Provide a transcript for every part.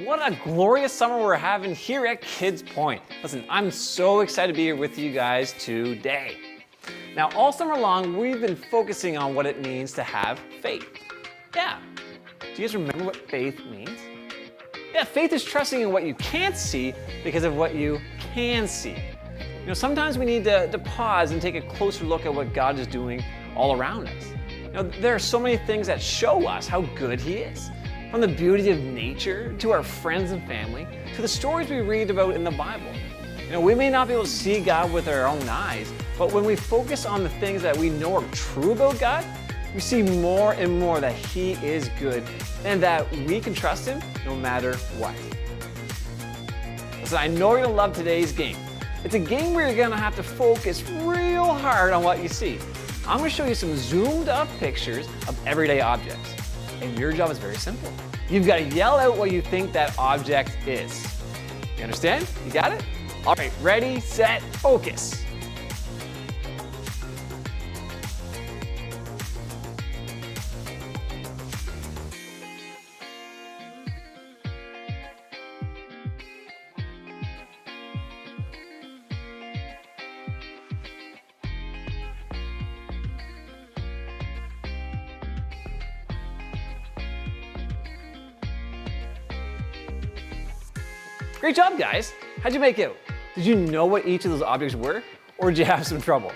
What a glorious summer we're having here at Kids Point. Listen, I'm so excited to be here with you guys today. Now, all summer long, we've been focusing on what it means to have faith. Yeah. Do you guys remember what faith means? Yeah, faith is trusting in what you can't see because of what you can see. You know, sometimes we need to pause and take a closer look at what God is doing all around us. You know, there are so many things that show us how good He is. From the beauty of nature, to our friends and family, to the stories we read about in the Bible. You know, we may not be able to see God with our own eyes, but when we focus on the things that we know are true about God, we see more and more that He is good and that we can trust Him no matter what. Listen, I know you're gonna love today's game. It's a game where you're gonna have to focus real hard on what you see. I'm gonna show you some zoomed up pictures of everyday objects. And your job is very simple. You've got to yell out what you think that object is. You understand? You got it? All right, ready, set, focus. Great job, guys. How'd you make out? Did you know what each of those objects were, or did you have some trouble?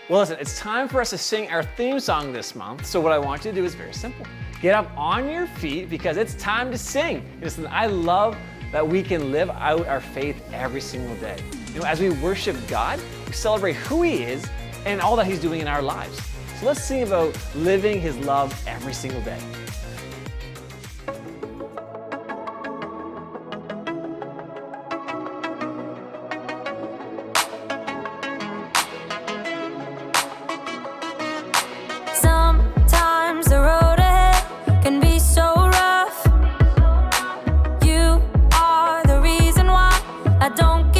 Well, listen, it's time for us to sing our theme song this month, so what I want you to do is very simple. Get up on your feet because it's time to sing. Listen, I love that we can live out our faith every single day. You know, as we worship God, we celebrate who He is and all that He's doing in our lives. So let's sing about living His love every single day. I don't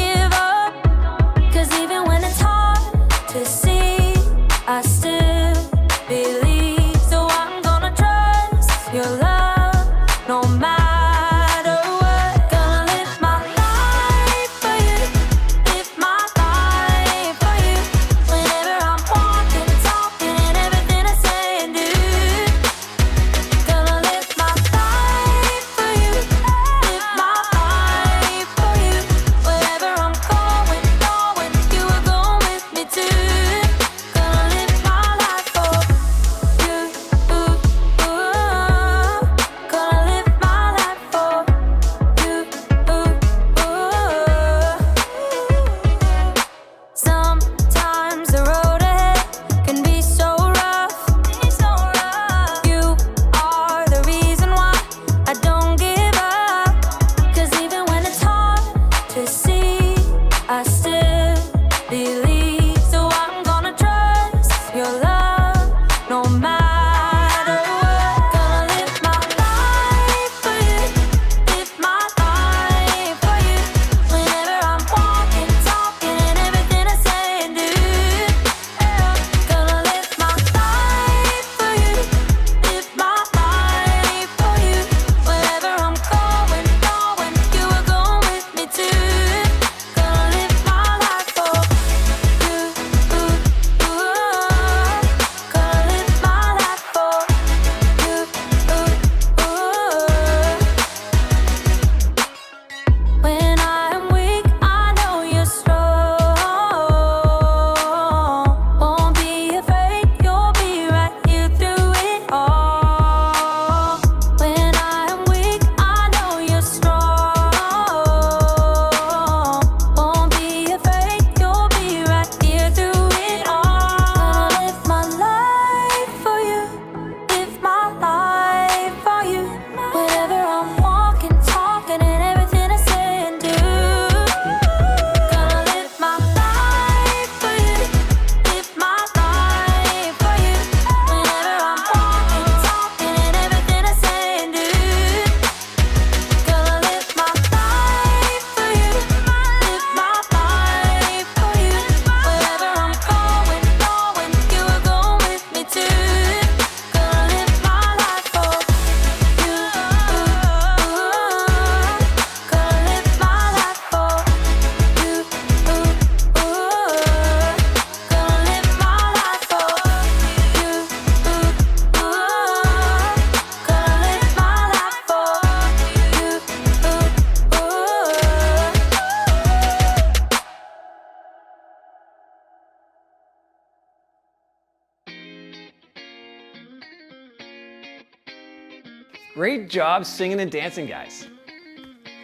Great job singing and dancing, guys.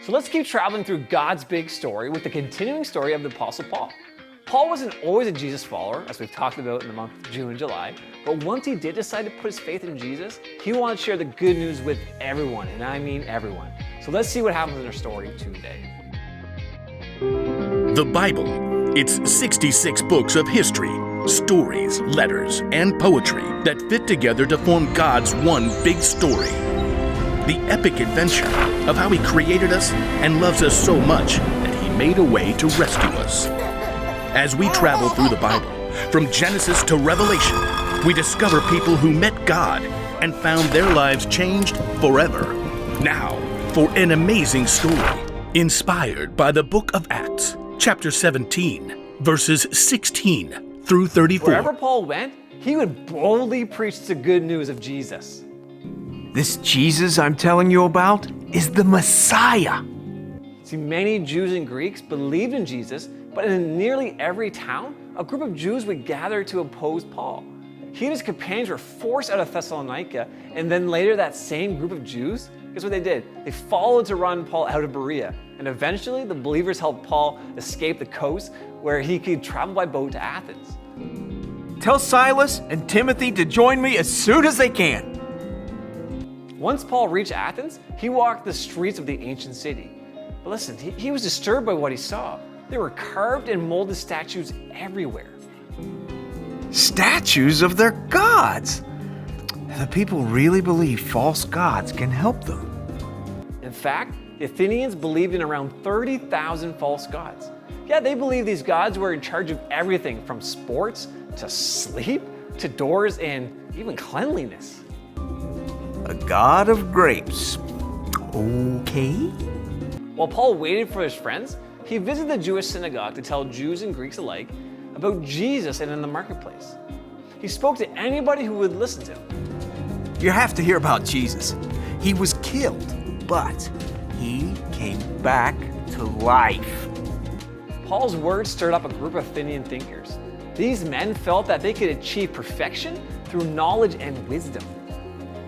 So let's keep traveling through God's big story with the continuing story of the Apostle Paul. Paul wasn't always a Jesus follower, as we've talked about in the month of June and July, but once he did decide to put his faith in Jesus, he wanted to share the good news with everyone, and I mean everyone. So let's see what happens in our story today. The Bible. It's 66 books of history, stories, letters, and poetry that fit together to form God's one big story. The epic adventure of how He created us and loves us so much that He made a way to rescue us. As we travel through the Bible, from Genesis to Revelation, we discover people who met God and found their lives changed forever. Now, for an amazing story, inspired by the book of Acts, chapter 17, verses 16 through 34. Wherever Paul went, he would boldly preach the good news of Jesus. This Jesus I'm telling you about is the Messiah. See, many Jews and Greeks believed in Jesus, but in nearly every town, a group of Jews would gather to oppose Paul. He and his companions were forced out of Thessalonica, and then later that same group of Jews, guess what they did? They followed to run Paul out of Berea, and eventually the believers helped Paul escape the coast where he could travel by boat to Athens. Tell Silas and Timothy to join me as soon as they can. Once Paul reached Athens, he walked the streets of the ancient city. But listen, he was disturbed by what he saw. There were carved and molded statues everywhere. Statues of their gods. The people really believe false gods can help them. In fact, the Athenians believed in around 30,000 false gods. Yeah, they believed these gods were in charge of everything from sports to sleep to doors and even cleanliness. A god of grapes. Okay. While Paul waited for his friends, he visited the Jewish synagogue to tell Jews and Greeks alike about Jesus and in the marketplace. He spoke to anybody who would listen to him. You have to hear about Jesus. He was killed, but he came back to life. Paul's words stirred up a group of Athenian thinkers. These men felt that they could achieve perfection through knowledge and wisdom.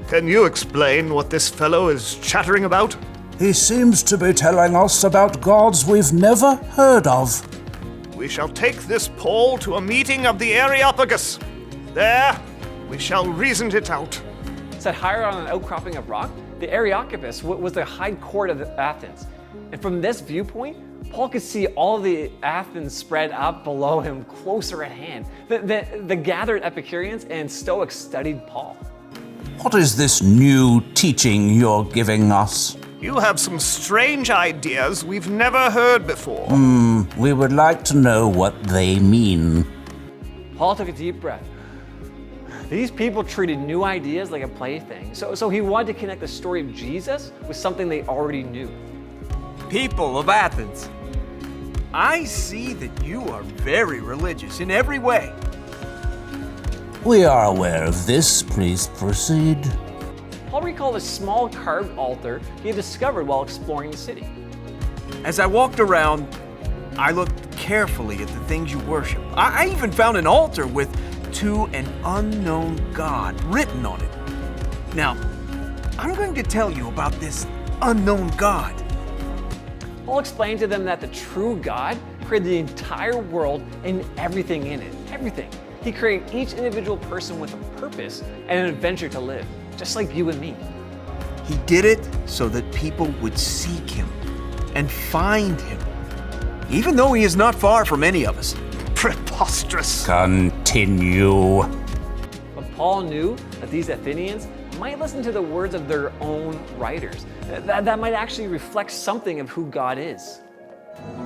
Can you explain what this fellow is chattering about? He seems to be telling us about gods we've never heard of. We shall take this Paul to a meeting of the Areopagus. There, we shall reason it out. Set higher on an outcropping of rock, the Areopagus was the high court of Athens. And from this viewpoint, Paul could see all of the Athens spread up below him, closer at hand. The gathered Epicureans and Stoics studied Paul. What is this new teaching you're giving us? You have some strange ideas we've never heard before. We would like to know what they mean. Paul took a deep breath. These people treated new ideas like a plaything, so he wanted to connect the story of Jesus with something they already knew. People of Athens, I see that you are very religious in every way. We are aware of this. Please proceed. Paul recalled a small carved altar he had discovered while exploring the city. As I walked around, I looked carefully at the things you worship. I even found an altar with "To an Unknown God" written on it. Now, I'm going to tell you about this unknown God. Paul explained to them that the true God created the entire world and everything in it. Everything. He created each individual person with a purpose and an adventure to live, just like you and me. He did it so that people would seek Him and find Him, even though He is not far from any of us. Preposterous. Continue. But Paul knew that these Athenians might listen to the words of their own writers. That might actually reflect something of who God is.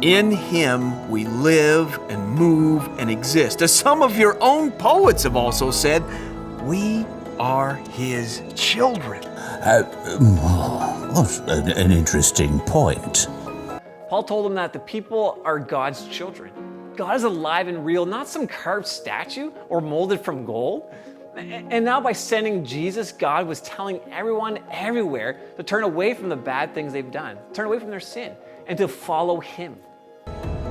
In Him we live and move and exist. As some of your own poets have also said, we are His children. An interesting point. Paul told them that the people are God's children. God is alive and real, not some carved statue or molded from gold. And now by sending Jesus, God was telling everyone everywhere to turn away from the bad things they've done, turn away from their sin, and to follow Him.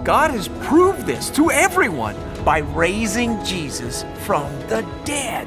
God has proved this to everyone by raising Jesus from the dead.